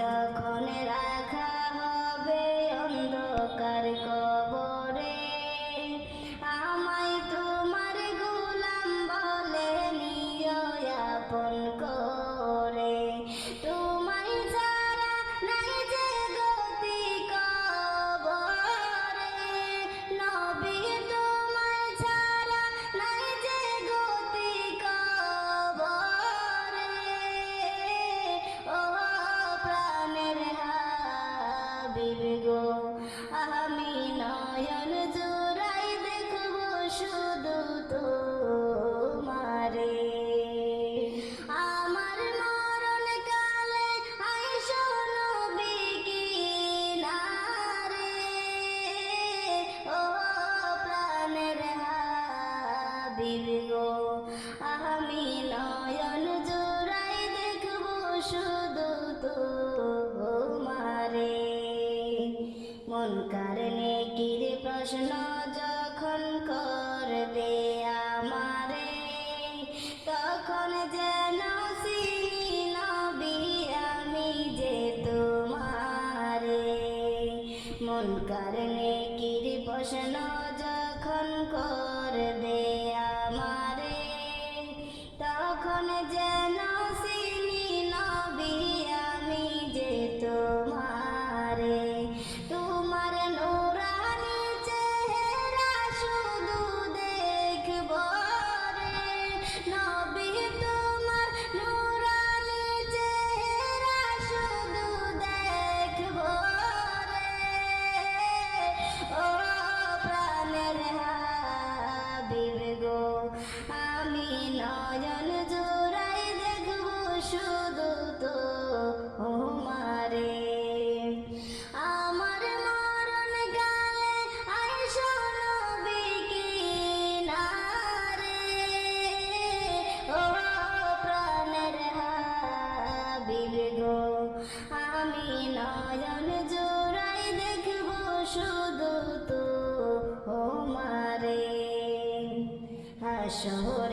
যখন রাখা হবে অন্ধকার কবরে, আমায় তোমার গোলাম বলে নিও আপন করে। তোমায় ছাড়া নাই যে গতি কবরে, নবী তোমায় ছাড়া নাই যে গতি কবরে। ও প্রাণের হাবিব গো, আমি নয়ন জোড়াই দেখব শুধু তোমারে। আমার মরণ কালে আইসো নবী কিনারে, ও প্রাণের হাবিব গো, আমি নয়ন জোড়াই দেখব শুধু তোমারে। মুনকার নেকির প্রশ্ন যখন করবে আমারে, তখন যেন চিনি নবী আমি যে তোমারে। মুনকার নেকির প্রশ্ন যখন করবে আমারে, তখন যেন চিনি নবী আমি যে তোমারে। তোমার নূরানি চেহারা শুধু দেখব রে নবী, তোমার নূরানি চেহারা শুধু দেখব রে। ও প্রাণের হাবিব গো, আমি নয়ন জোড়াই দেখব শুধু তোমারে। আমার মরণ কালে আইসো নবী কিনারে, ও প্রাণের হাবিব গো, আমি নয়ন জোড়াই দেখব শুধু তোমারে। হাসর